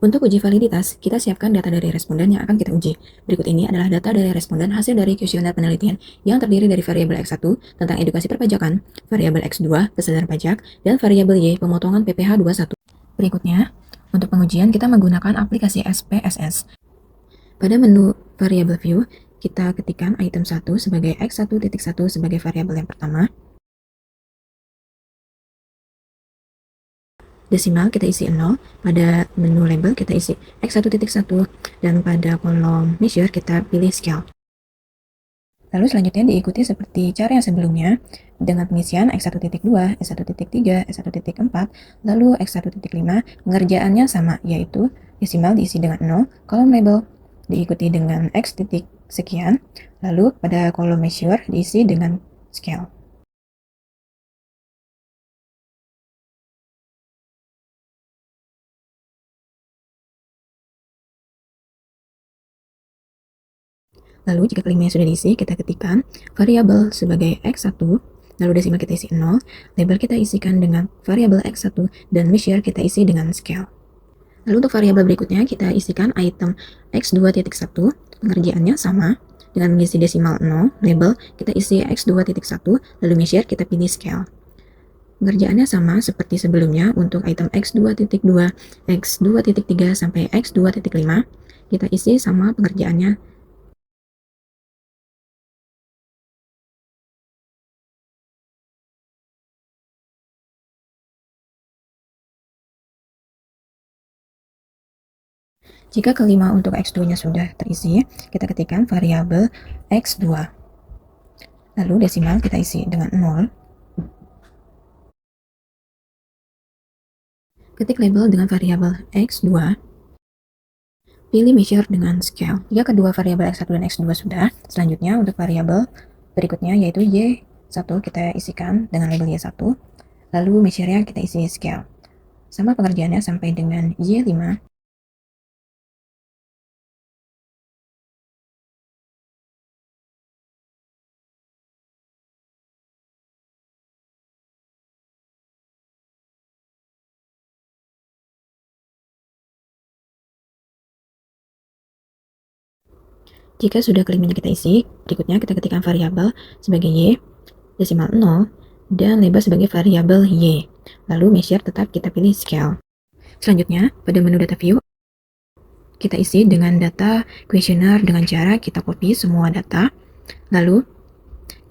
Untuk uji validitas, kita siapkan data dari responden yang akan kita uji. Berikut ini adalah data dari responden hasil dari kuesioner penelitian yang terdiri dari variabel X1 tentang edukasi perpajakan, variabel X2 kesadaran pajak, dan variabel Y pemotongan PPh 21. Berikutnya, untuk pengujian kita menggunakan aplikasi SPSS. Pada menu variable view, kita ketikkan item 1 sebagai X1.1 sebagai variabel yang pertama. Desimal kita isi 0, pada menu label kita isi X1.1, dan pada kolom measure kita pilih scale. Lalu selanjutnya diikuti seperti cara yang sebelumnya dengan pengisian X1.2, S1.3, S1.4, lalu X1.5. Pengerjaannya sama, yaitu desimal diisi dengan 0, kolom label diikuti dengan X titik sekian, lalu pada kolom measure diisi dengan scale. Lalu jika kelimanya sudah diisi, kita ketikkan variabel sebagai X1, lalu desimal kita isi 0, label kita isikan dengan variabel X1, dan measure kita isi dengan scale. Lalu untuk variabel berikutnya, kita isikan item X2.1, pengerjaannya sama, dengan mengisi desimal 0, label kita isi X2.1, lalu measure kita pilih scale. Pengerjaannya sama seperti sebelumnya untuk item X2.2, X2.3, sampai X2.5, kita isi sama pengerjaannya. Jika kelima untuk X2-nya sudah terisi, kita ketikkan variabel X2. Lalu desimal kita isi dengan 0. Ketik label dengan variabel X2. Pilih measure dengan scale. Jika kedua variabel X1 dan X2 sudah, selanjutnya untuk variabel berikutnya yaitu Y1 kita isikan dengan label Y1. Lalu measure-nya kita isi scale. Sama pengerjaannya sampai dengan Y5. Jika sudah kelimanya kita isi, berikutnya kita ketikkan variabel sebagai Y, desimal 0, dan label sebagai variabel Y. Lalu measure tetap kita pilih scale. Selanjutnya, pada menu data view, kita isi dengan data kuesioner dengan cara kita copy semua data, lalu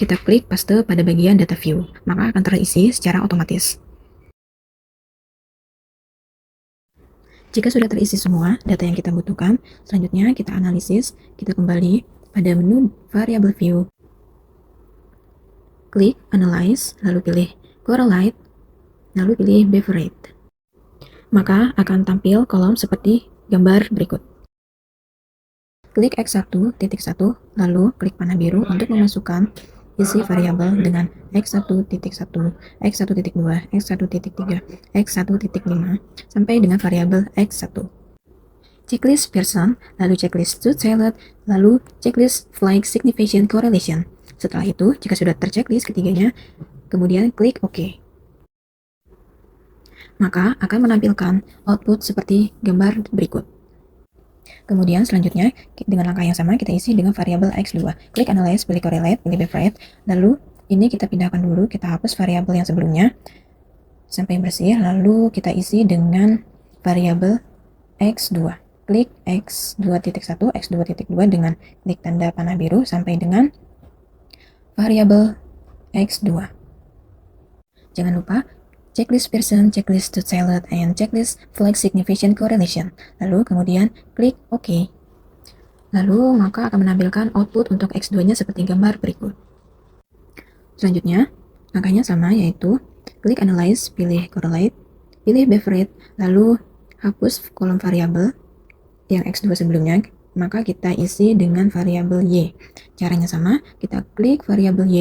kita klik paste pada bagian data view, maka akan terisi secara otomatis. Jika sudah terisi semua data yang kita butuhkan, selanjutnya kita analisis, kita kembali pada menu variable view. Klik Analyze, lalu pilih Correlate, lalu pilih Beverage. Maka akan tampil kolom seperti gambar berikut. Klik X1.1, lalu klik panah biru untuk memasukkan isi variabel dengan X1.1, X1.2, X1.3, X1.5, sampai dengan variabel X1. Checklist person, lalu checklist to tailored, lalu checklist flag significant correlation. Setelah itu, jika sudah terchecklist ketiganya, kemudian klik OK. Maka akan menampilkan output seperti gambar berikut. Kemudian selanjutnya, dengan langkah yang sama kita isi dengan variabel X2. Klik Analyze, pilih Correlate, pilih Beverage. Lalu ini kita pindahkan dulu, kita hapus variabel yang sebelumnya sampai bersih. Lalu kita isi dengan variabel X2. Klik X2.1, X2.2 dengan klik tanda panah biru sampai dengan variabel X2. Jangan lupa checklist person, checklist to tailored, and checklist flag significant correlation. Lalu kemudian klik OK. Lalu maka akan menampilkan output untuk X2-nya seperti gambar berikut. Selanjutnya, langkahnya sama, yaitu klik Analyze, pilih Correlate, pilih Beverage, lalu hapus kolom variabel yang X2 sebelumnya, maka kita isi dengan variabel Y. Caranya sama, kita klik variabel Y,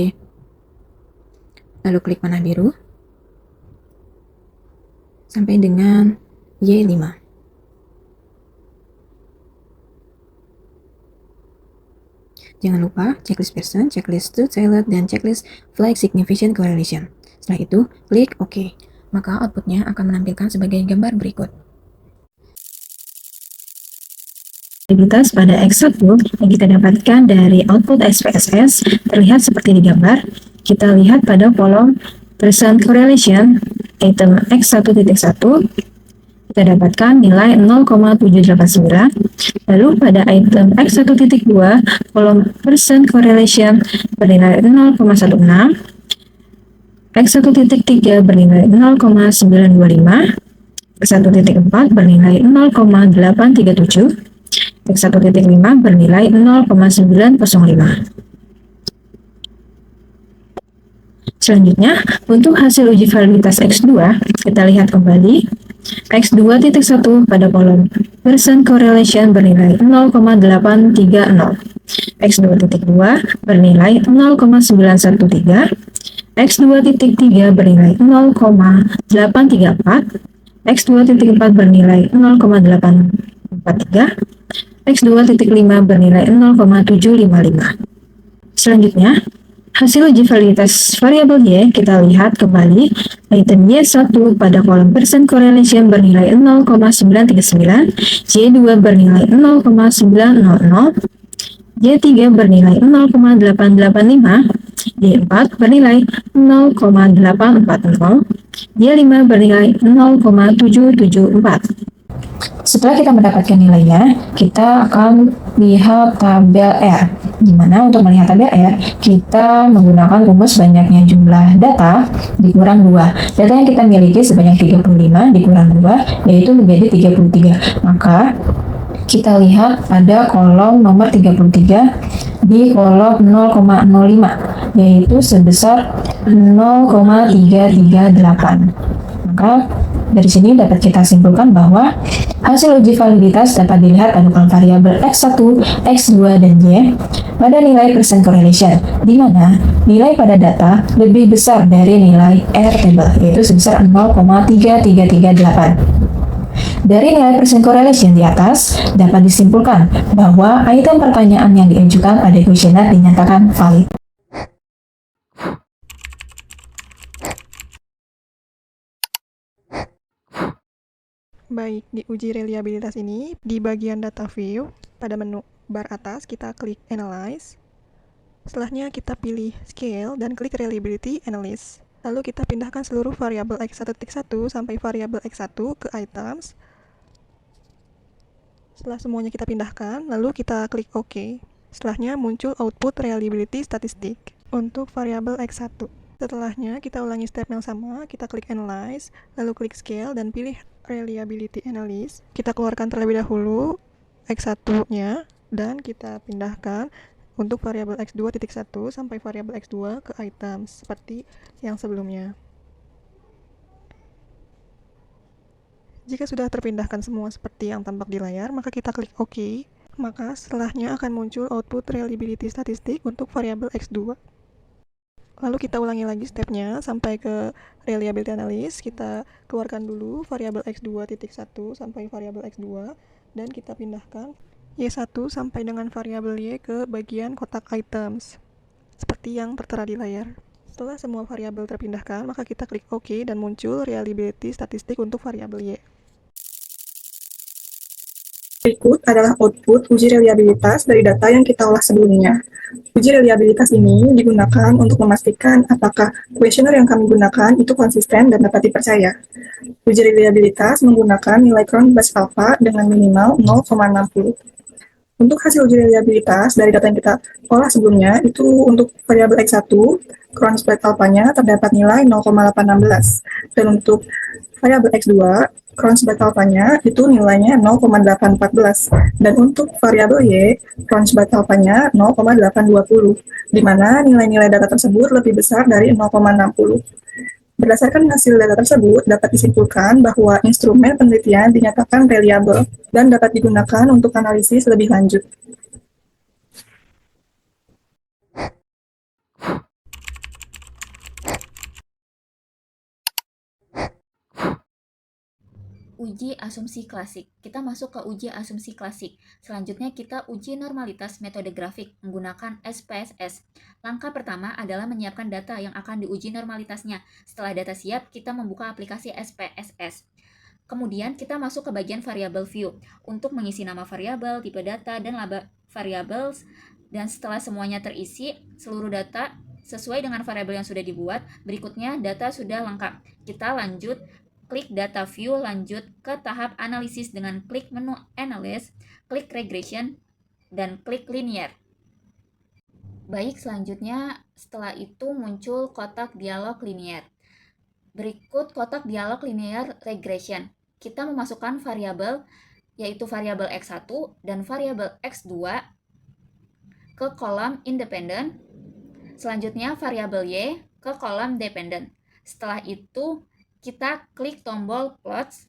lalu klik panah biru, sampai dengan Y5. Jangan lupa checklist person, checklist to tailored, dan checklist flag significant correlation. Setelah itu, klik OK. Maka outputnya akan menampilkan sebagai gambar berikut. variabilitas pada X1 yang kita dapatkan dari output SPSS terlihat seperti di gambar. Kita lihat pada kolom percent correlation item X1.1 kita dapatkan nilai 0,789. Lalu pada item X1.2 kolom percent correlation bernilai 0,16. X1.3 bernilai 0,925. X1.4 bernilai 0,837, X1.5 bernilai 0,905. Selanjutnya, untuk hasil uji validitas X2, kita lihat kembali. X2.1 pada kolom percent correlation bernilai 0,830. X2.2 bernilai 0,913. X2.3 bernilai 0,834. X2.4 bernilai 0,843, X2.5 bernilai 0,755. Selanjutnya, hasil uji validitas variabel Y kita lihat kembali. Item Y1 pada kolom percent correlation bernilai 0,939, Y2 bernilai 0,900, Y3 bernilai 0,885, Y4 bernilai 0,840, Y5 bernilai 0,774. Setelah kita mendapatkan nilainya, kita akan lihat tabel R. Dimana untuk melihat tabel R, kita menggunakan rumus banyaknya jumlah data dikurang 2. Data yang kita miliki sebanyak 35 dikurang 2, yaitu menjadi 33. Maka kita lihat pada kolom nomor 33 di kolom 0,05, yaitu sebesar 0,338. Maka dari sini dapat kita simpulkan bahwa hasil uji validitas dapat dilihat pada kolom variabel X1, X2, dan Y pada nilai percent correlation, di mana nilai pada data lebih besar dari nilai R table, yaitu sebesar 0,3338. Dari nilai percent correlation di atas, dapat disimpulkan bahwa item pertanyaan yang diajukan pada kuesioner dinyatakan valid. Baik, di uji reliabilitas ini, di bagian data view, pada menu bar atas, kita klik Analyze. Setelahnya kita pilih Scale dan klik Reliability Analysis. Lalu kita pindahkan seluruh variabel X1.1 sampai variabel X1 ke Items. Setelah semuanya kita pindahkan, lalu kita klik OK. Setelahnya muncul output reliability statistik untuk variabel X1. Setelahnya kita ulangi step yang sama, kita klik Analyze, lalu klik Scale dan pilih Reliability Analysis. Kita keluarkan terlebih dahulu X1-nya dan kita pindahkan untuk variabel X2.1 sampai variabel X2 ke items seperti yang sebelumnya. Jika sudah terpindahkan semua seperti yang tampak di layar, maka kita klik OK. Maka setelahnya akan muncul output reliability statistik untuk variabel X2. Lalu kita ulangi lagi stepnya sampai ke reliability analysis. Kita keluarkan dulu variabel X2.1 sampai variabel X2 dan kita pindahkan Y1 sampai dengan variabel Y ke bagian kotak items seperti yang tertera di layar. Setelah semua variabel terpindahkan, maka kita klik OK dan muncul reliability statistik untuk variabel Y. Berikut adalah output uji reliabilitas dari data yang kita olah sebelumnya. Uji reliabilitas ini digunakan untuk memastikan apakah kuesioner yang kami gunakan itu konsisten dan dapat dipercaya. Uji reliabilitas menggunakan nilai Cron base alpha dengan minimal 0,60. Untuk hasil uji reliabilitas dari data yang kita olah sebelumnya, itu untuk variabel X1, Cron base alpha-nya terdapat nilai 0,816. Dan untuk variabel X2, Cron base alpha-nya itu nilainya 0,814. Dan untuk variabel Y, Cron base alpha-nya 0,820, di mana nilai-nilai data tersebut lebih besar dari 0,60. Berdasarkan hasil data tersebut, dapat disimpulkan bahwa instrumen penelitian dinyatakan reliable dan dapat digunakan untuk analisis lebih lanjut. Uji asumsi klasik. Kita masuk ke uji asumsi klasik. Selanjutnya kita uji normalitas metode grafik menggunakan SPSS. Langkah pertama adalah menyiapkan data yang akan diuji normalitasnya. Setelah data siap, kita membuka aplikasi SPSS. Kemudian kita masuk ke bagian variable view untuk mengisi nama variabel, tipe data, dan laba variables. Dan setelah semuanya terisi, seluruh data sesuai dengan variabel yang sudah dibuat, berikutnya data sudah lengkap. Kita lanjut, klik data view, lanjut ke tahap analisis dengan klik menu analysis, klik regression, dan klik linear. Baik, selanjutnya setelah itu muncul kotak dialog linear. Berikut kotak dialog linear regression. Kita memasukkan variabel, yaitu variabel X1 dan variabel X2 ke kolom independen. Selanjutnya variabel Y ke kolom dependent. Setelah itu kita klik tombol plots,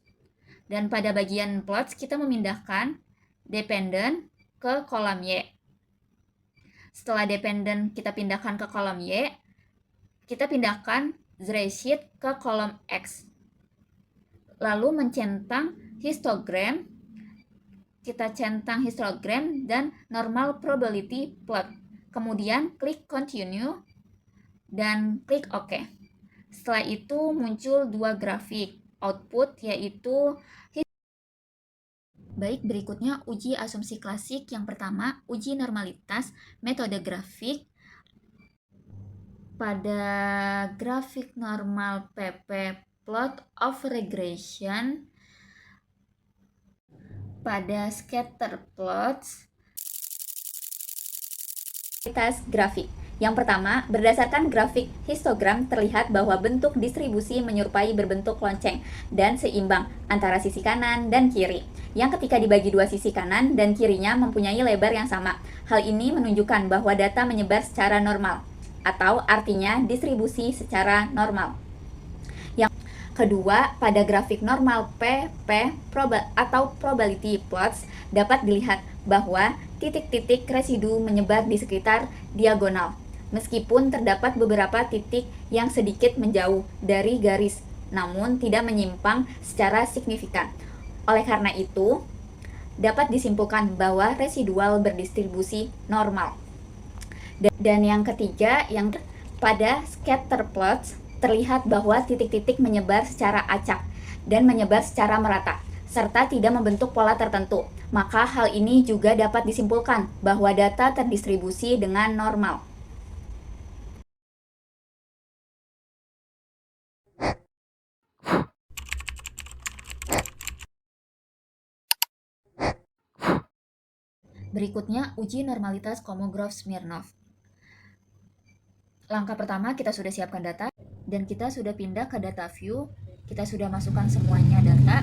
dan pada bagian plots kita memindahkan dependent ke kolom Y. Setelah dependent kita pindahkan ke kolom Y, kita pindahkan z-sheet ke kolom X. Lalu mencentang histogram, kita centang histogram dan normal probability plot. Kemudian klik continue dan klik OK. Setelah itu muncul dua grafik output, yaitu baik, berikutnya uji asumsi klasik. Yang pertama, uji normalitas metode grafik. Pada grafik normal PP plot of regression, pada scatter plots, grafik. Yang pertama, berdasarkan grafik histogram terlihat bahwa bentuk distribusi menyerupai berbentuk lonceng dan seimbang antara sisi kanan dan kiri, yang ketika dibagi dua sisi kanan dan kirinya mempunyai lebar yang sama. Hal ini menunjukkan bahwa data menyebar secara normal, atau artinya distribusi secara normal. Yang kedua, pada grafik normal PP atau probability plots dapat dilihat bahwa titik-titik residu menyebar di sekitar diagonal, meskipun terdapat beberapa titik yang sedikit menjauh dari garis, namun tidak menyimpang secara signifikan. Oleh karena itu, dapat disimpulkan bahwa residual berdistribusi normal. Dan yang ketiga, yang pada scatter plots terlihat bahwa titik-titik menyebar secara acak dan menyebar secara merata, serta tidak membentuk pola tertentu. Maka hal ini juga dapat disimpulkan bahwa data terdistribusi dengan normal. Berikutnya, uji normalitas Kolmogorov-Smirnov. Langkah pertama, kita sudah siapkan data, dan kita sudah pindah ke data view. Kita sudah masukkan semuanya data,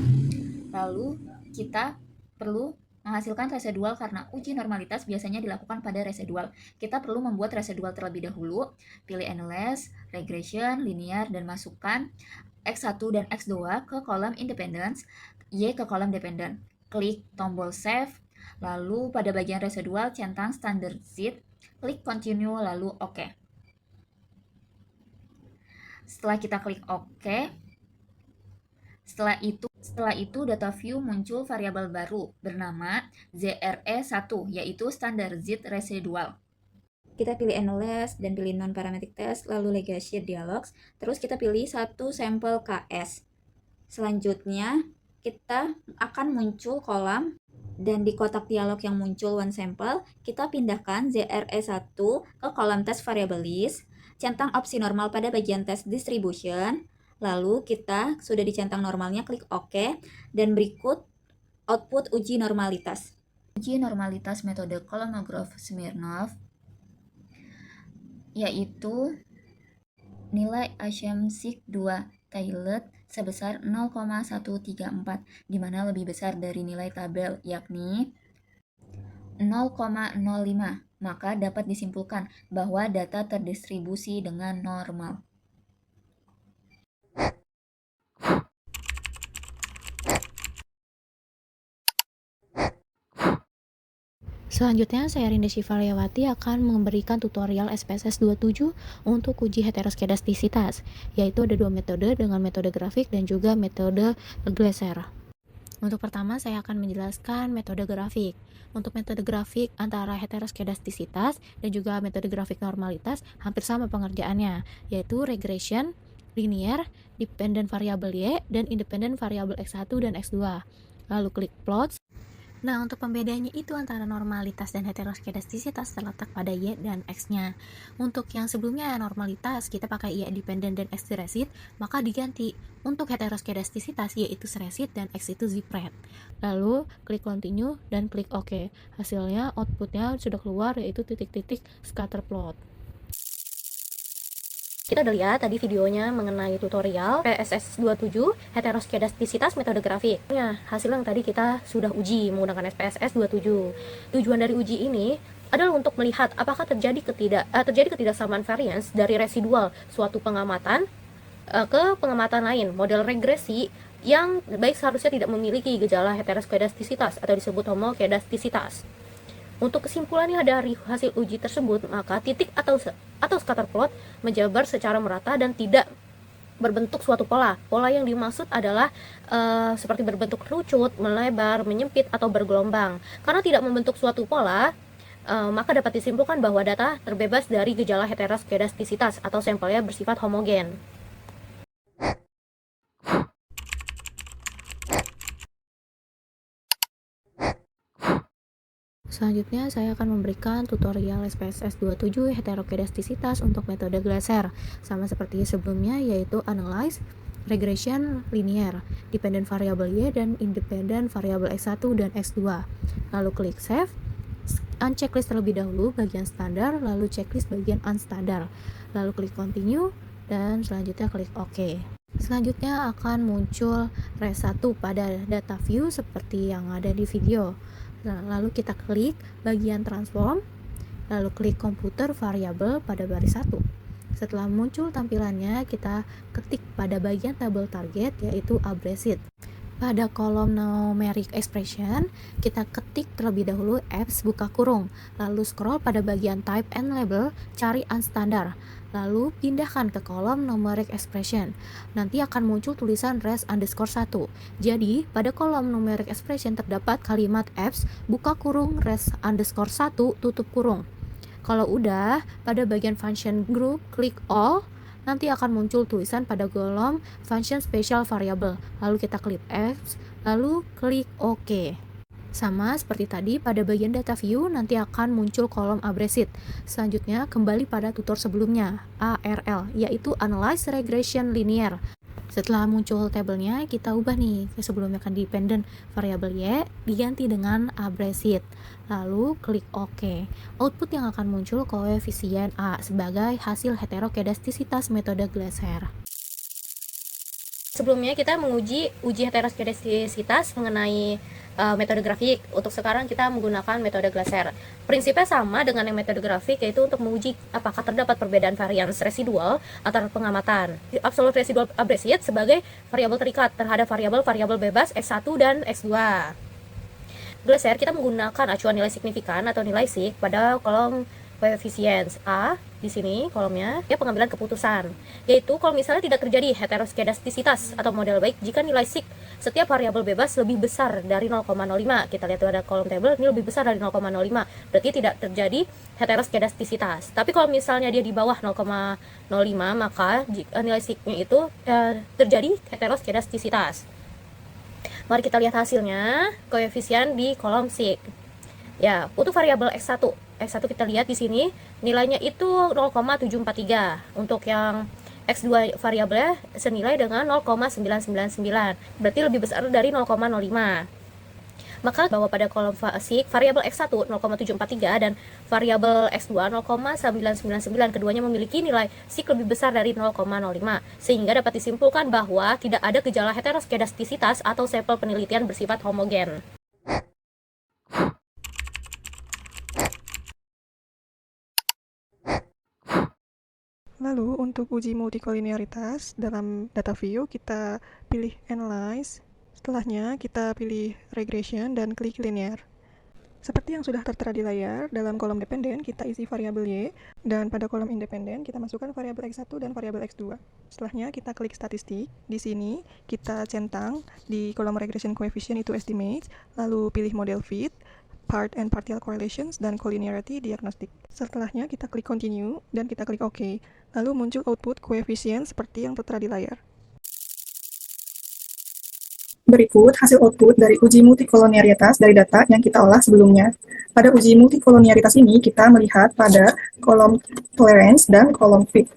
lalu kita perlu menghasilkan residual karena uji normalitas biasanya dilakukan pada residual. Kita perlu membuat residual terlebih dahulu, pilih analyze, regression, linear, dan masukkan X1 dan X2 ke kolom independence, Y ke kolom dependent. Klik tombol save, lalu pada bagian residual centang standard sheet, klik continue, lalu OK. Setelah kita klik OK, setelah itu data view muncul variabel baru bernama ZRE1, yaitu standard sheet residual. Kita pilih analyze dan pilih non-parametric test, lalu legacy dialogs, terus kita pilih satu sampel KS. Selanjutnya kita akan muncul kolom, dan di kotak dialog yang muncul one sample, kita pindahkan ZRE1 ke kolom test variable list, centang opsi normal pada bagian test distribution, lalu kita sudah dicentang normalnya, klik OK, dan berikut output uji normalitas. Uji normalitas metode Kolmogorov-Smirnov, yaitu nilai asumsi 2 tailored sebesar 0,134, di mana lebih besar dari nilai tabel, yakni 0,05. Maka dapat disimpulkan bahwa data terdistribusi dengan normal. Selanjutnya, saya Rinda Syifaryawati akan memberikan tutorial SPSS 27 untuk uji heteroskedastisitas, yaitu ada dua metode dengan metode grafik dan juga metode Glaser. Untuk pertama, saya akan menjelaskan metode grafik. Untuk metode grafik antara heteroskedastisitas dan juga metode grafik normalitas hampir sama pengerjaannya, yaitu regression, linear, dependent variable Y, dan independent variable X1 dan X2. Lalu klik plots. Nah, untuk pembedanya itu antara normalitas dan heteroskedastisitas terletak pada Y dan X-nya. Untuk yang sebelumnya normalitas, kita pakai Y dependent dan X resid, maka diganti. Untuk heteroskedastisitas, Y itu resid dan X itu zipred. Lalu, klik continue dan klik OK. Hasilnya, outputnya sudah keluar, yaitu titik-titik scatter plot. Kita udah lihat tadi videonya mengenai tutorial PSS 27 heteroskedastisitas metode grafik. Nah, hasil yang tadi kita sudah uji menggunakan SPSS 27. Tujuan dari uji ini adalah untuk melihat apakah terjadi ketidaksamaan variance dari residual suatu pengamatan ke pengamatan lain, model regresi yang baik seharusnya tidak memiliki gejala heteroskedastisitas atau disebut homokedastisitas. Untuk kesimpulannya dari hasil uji tersebut, maka titik atau scatter plot menjabar secara merata dan tidak berbentuk suatu pola. Pola yang dimaksud adalah seperti berbentuk kerucut, melebar, menyempit, atau bergelombang. Karena tidak membentuk suatu pola, maka dapat disimpulkan bahwa data terbebas dari gejala heteroskedastisitas atau sampelnya bersifat homogen. Selanjutnya, saya akan memberikan tutorial SPSS 27 heteroskedastisitas untuk metode Glaser, sama seperti sebelumnya, yaitu analyze, regression linear, dependent variable Y, dan independent variable X1 dan X2. Lalu klik save, unchecklist terlebih dahulu bagian standar, lalu checklist bagian unstandard, lalu klik continue, dan selanjutnya klik OK. Selanjutnya akan muncul res 1 pada data view seperti yang ada di video. Nah, lalu kita klik bagian transform, lalu klik komputer variabel pada baris 1. Setelah muncul tampilannya, kita ketik pada bagian tabel target, yaitu abbreviate. Pada kolom numeric expression, kita ketik terlebih dahulu apps buka kurung, lalu scroll pada bagian type and label, cari unstandard, lalu pindahkan ke kolom numeric expression. Nanti akan muncul tulisan res_1. Jadi, pada kolom numeric expression terdapat kalimat apps buka kurung res_1 tutup kurung. Kalau udah, pada bagian function group, klik all. Nanti akan muncul tulisan pada kolom function special variable, lalu kita klik apps, lalu klik OK. Sama seperti tadi, pada bagian data view nanti akan muncul kolom abbreviate. Selanjutnya kembali pada tutor sebelumnya, ARL, yaitu Analyze Regression Linear. Setelah muncul tabelnya, kita ubah nih, sebelumnya kan dependent variable Y diganti dengan abbreviate. Lalu klik OK. Output yang akan muncul koefisien A sebagai hasil heteroskedastisitas metode Glaser. Sebelumnya kita menguji heteroskedastisitas mengenai metode grafik. Untuk sekarang kita menggunakan metode Glaser. Prinsipnya sama dengan yang metode grafik, yaitu untuk menguji apakah terdapat perbedaan varians residual antara pengamatan. Absolute residual abbreviate sebagai variabel terikat terhadap variabel bebas X1 dan X2. Glaser kita menggunakan acuan nilai signifikan atau nilai sig pada kolom coefficients A di sini kolomnya ya pengambilan keputusan, yaitu kalau misalnya tidak terjadi heteroskedastisitas atau model baik jika nilai sig setiap variabel bebas lebih besar dari 0,05. Kita lihat pada kolom tabel ini lebih besar dari 0,05, berarti tidak terjadi heteroskedastisitas. Tapi kalau misalnya dia di bawah 0,05, maka nilai signya itu terjadi heteroskedastisitas. Mari kita lihat hasilnya, koefisien di kolom sig. Ya, untuk variabel X1 kita lihat di sini nilainya itu 0,743. Untuk yang X2 variabelnya senilai dengan 0,999. Berarti lebih besar dari 0,05. Maka bahwa pada kolom sig variabel X1 0,743 dan variabel X2 0,999 keduanya memiliki nilai sig lebih besar dari 0,05, sehingga dapat disimpulkan bahwa tidak ada gejala heteroskedastisitas atau sampel penelitian bersifat homogen. Lalu untuk uji multikolinearitas dalam data view kita pilih analyze, setelahnya kita pilih regression dan klik linear. Seperti yang sudah tertera di layar, dalam kolom dependen kita isi variabel Y, dan pada kolom independen kita masukkan variabel X1 dan variabel X2. Setelahnya kita klik statistik, di sini kita centang di kolom regression coefficient itu estimates, lalu pilih model fit, part and partial correlations, dan collinearity diagnostic. Setelahnya kita klik continue dan kita klik OK. Lalu muncul output koefisien seperti yang tertera di layar. Berikut hasil output dari uji multikolonialitas dari data yang kita olah sebelumnya. Pada uji multikolonialitas ini, kita melihat pada kolom tolerance dan kolom fit.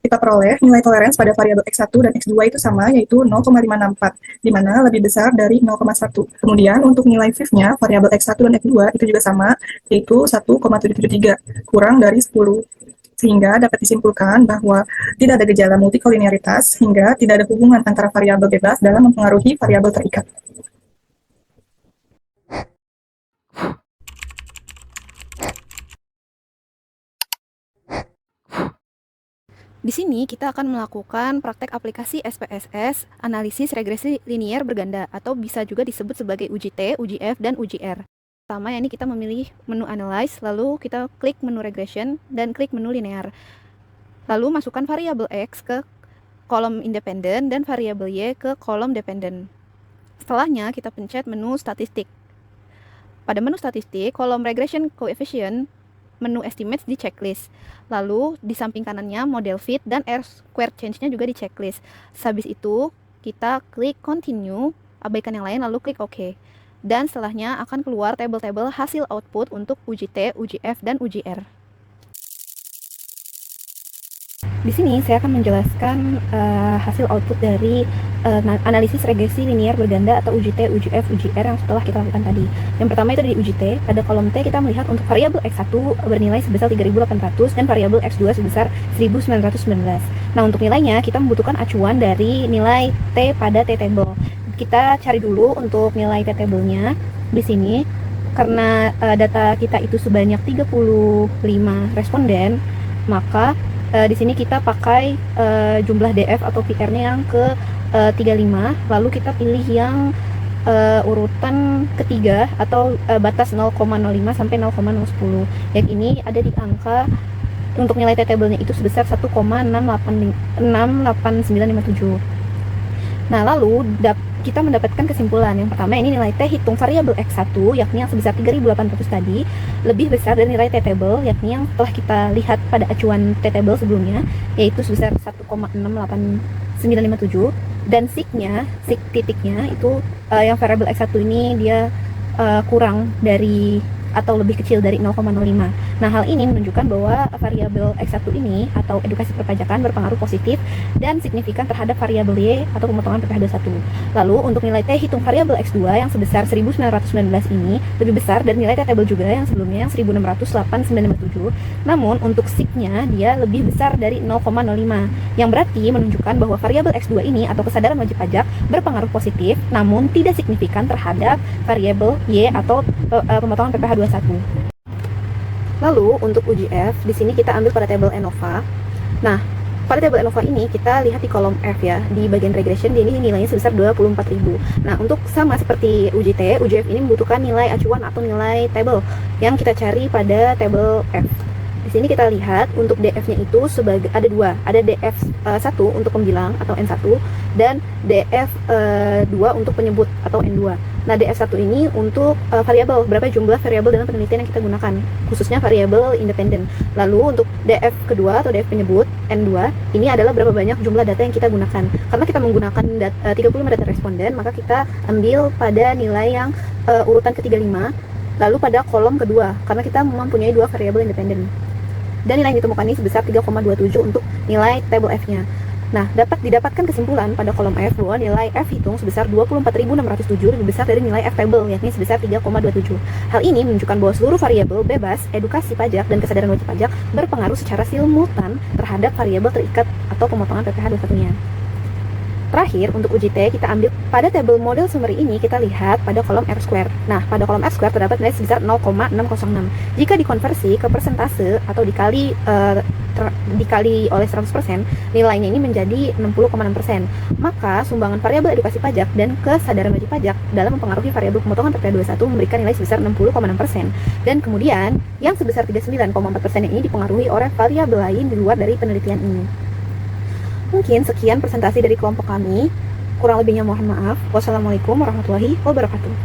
Kita peroleh nilai tolerance pada variabel X1 dan X2 itu sama, yaitu 0,564, di mana lebih besar dari 0,1. Kemudian untuk nilai fit-nya, variabel X1 dan X2 itu juga sama, yaitu 1,773, kurang dari 10. Sehingga dapat disimpulkan bahwa tidak ada gejala multikoliniaritas hingga tidak ada hubungan antara variabel bebas dalam mempengaruhi variabel terikat. Di sini kita akan melakukan praktek aplikasi SPSS, analisis regresi linier berganda, atau bisa juga disebut sebagai uji T, uji F, dan uji R. Pertama, ini kita memilih menu Analyze, lalu kita klik menu Regression, dan klik menu Linear. Lalu masukkan variabel X ke kolom independen dan variabel Y ke kolom dependen. Setelahnya, kita pencet menu Statistik. Pada menu Statistik, kolom Regression Coefficient, menu Estimates di checklist. Lalu di samping kanannya model fit dan R-square change-nya juga di checklist. Habis itu kita klik continue, abaikan yang lain lalu klik OK. Dan setelahnya akan keluar tabel-tabel hasil output untuk uji T, uji F, dan uji R. Di sini saya akan menjelaskan hasil output dari analisis regresi linier berganda atau uji T, uji F, uji R yang setelah kita lakukan tadi. Yang pertama itu di uji T, pada kolom T kita melihat untuk variabel X1 bernilai sebesar 3.800 dan variabel X2 sebesar 1.919. Nah, untuk nilainya kita membutuhkan acuan dari nilai T pada T-table. Kita cari dulu untuk nilai T-table-nya di sini. Karena data kita itu sebanyak 35 responden, maka di sini kita pakai jumlah DF atau PR-nya yang ke 35, lalu kita pilih yang urutan ketiga atau batas 0,05 sampai 0,010. Yang ini ada di angka untuk nilai T-table-nya itu sebesar 1,68957. Nah, lalu kita mendapatkan kesimpulan. Yang pertama, ini nilai T hitung variabel X1 yakni yang sebesar 3.800 tadi lebih besar dari nilai T-table yakni yang telah kita lihat pada acuan T-table sebelumnya, yaitu sebesar 1,68957, dan sig-nya, sig titiknya itu yang variabel X1 ini dia kurang dari atau lebih kecil dari 0,05. Nah, hal ini menunjukkan bahwa variabel X1 ini atau edukasi perpajakan berpengaruh positif dan signifikan terhadap variabel Y atau pemotongan PPh 21. Lalu, untuk nilai T hitung variabel X2 yang sebesar 1919 ini lebih besar dari nilai T-table juga yang sebelumnya yang 1608,957. Namun, untuk sig-nya dia lebih besar dari 0,05, yang berarti menunjukkan bahwa variabel X2 ini atau kesadaran wajib pajak berpengaruh positif namun tidak signifikan terhadap variabel Y atau pemotongan PPh 21. Lalu untuk uji F, di sini kita ambil pada tabel ANOVA. Nah, pada tabel ANOVA ini kita lihat di kolom F ya, di bagian regression ini nilainya sebesar 24.000. Nah, untuk sama seperti uji T, uji F ini membutuhkan nilai acuan atau nilai tabel yang kita cari pada tabel F. Di sini kita lihat untuk DF-nya itu sebagai ada dua, ada DF1 untuk pembilang atau N1 dan DF2 untuk penyebut atau N2. Nah, DF1 ini untuk variabel, berapa jumlah variabel dalam penelitian yang kita gunakan, khususnya variabel independen. Lalu untuk DF kedua atau DF penyebut N2, ini adalah berapa banyak jumlah data yang kita gunakan. Karena kita menggunakan 35 data responden, maka kita ambil pada nilai yang urutan ke-35, lalu pada kolom kedua, karena kita mempunyai dua variabel independen. Dan nilai yang ditemukan ini sebesar 3,27 untuk nilai table F-nya. Nah, dapat didapatkan kesimpulan pada kolom F bahwa nilai F hitung sebesar 24.607 lebih besar dari nilai F table, yakni sebesar 3,27. Hal ini menunjukkan bahwa seluruh variabel bebas, edukasi pajak, dan kesadaran wajib pajak berpengaruh secara simultan terhadap variabel terikat atau pemotongan PPh 21-nya. Terakhir, untuk uji T, kita ambil pada tabel model summary ini, kita lihat pada kolom R-square. Nah, pada kolom R-square terdapat nilai sebesar 0,606. Jika dikonversi ke persentase atau dikali oleh 100%, nilainya ini menjadi 60,6%. Maka, sumbangan variabel edukasi pajak dan kesadaran wajib pajak dalam mempengaruhi variabel pemotongan PPh 21 memberikan nilai sebesar 60,6%. Dan kemudian, yang sebesar 39,4% ini dipengaruhi oleh variabel lain di luar dari penelitian ini. Mungkin sekian presentasi dari kelompok kami. Kurang lebihnya mohon maaf. Wassalamualaikum warahmatullahi wabarakatuh.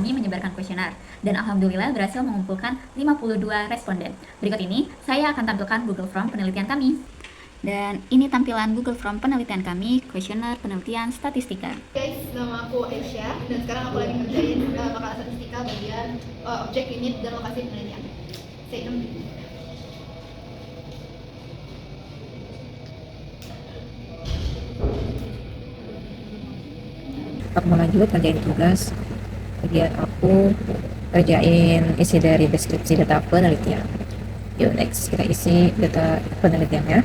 kami menyebarkan kuesioner dan alhamdulillah berhasil mengumpulkan 52 responden. Berikut ini saya akan tampilkan Google Form penelitian kami. Dan ini tampilan Google Form penelitian kami, kuesioner penelitian statistika. Guys, nama aku Aisyah dan sekarang aku lagi ngerjain makalah statistika bagian objek, unit, dan lokasi penelitian. Stay tune. Aku mau lanjut kerjain tugas. Kemudian aku kerjain isi dari deskripsi data penelitian. Yuk next, kita isi data penelitiannya.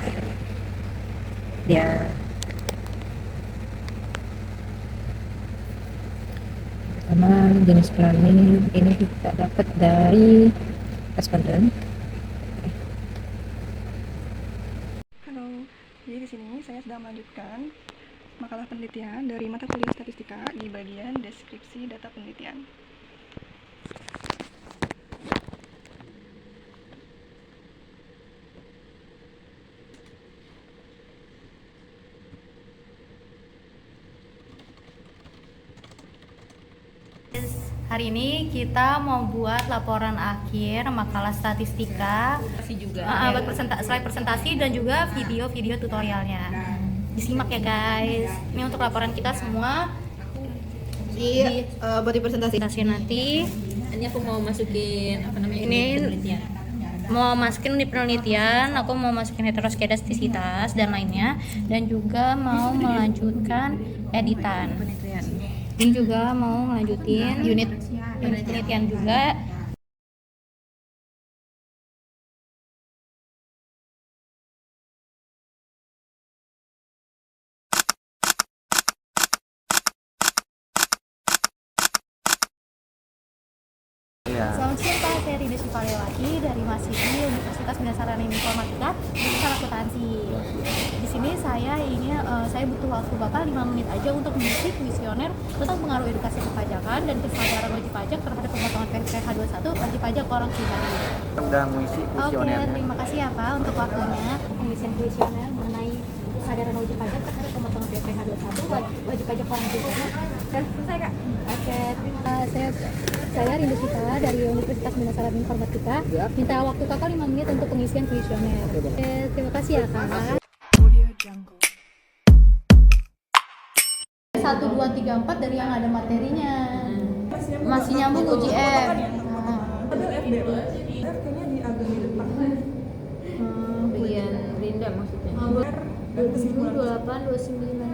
Ya. Pertama, jenis kelamin ini kita dapat dari responden. Halo, jadi di sini saya sedang melanjutkan makalah penelitian dari mata kuliah statistika di bagian deskripsi data penelitian. Hari ini kita mau buat laporan akhir makalah statistika, slide presentasi dan juga video-video tutorialnya. Disimak ya guys. Ini untuk laporan kita semua buat di presentasi. nanti. Ini aku mau masukin Ini mau masukin di penelitian, aku mau masukin heteroskedastisitas dan lainnya, dan juga mau melanjutkan editan. Ini juga mau melanjutin unit penelitian juga. Selamat siang Pak, saya Rinda Syifalyawati dari mahasiswi Universitas Binasaran Informatika jurusan akuntansi. Di sini saya butuh waktu Bapak 5 menit aja untuk mengisi kuesioner tentang pengaruh edukasi perpajakan dan kesadaran wajib pajak terhadap pemotongan PPh 21 wajib pajak orang pribadi. Udah mengisi Oke, kuesionernya. terima kasih ya Pak untuk waktunya. Pengisian kuesioner mengenai kesadaran wajib pajak terhadap pemotongan PPh 21 wajib pajak orang pribadi. Selesai Kak? Oke, saya Rinda Syifa dari Universitas Binasaran Informatika. Minta waktu Kakak 5 menit untuk pengisian kuesioner. Oke, terima kasih ya Kak. 1, 2, 3, 4 dari yang ada materinya. Masih nyambung uji F. bagian Rinda maksudnya. 27, 28, 29.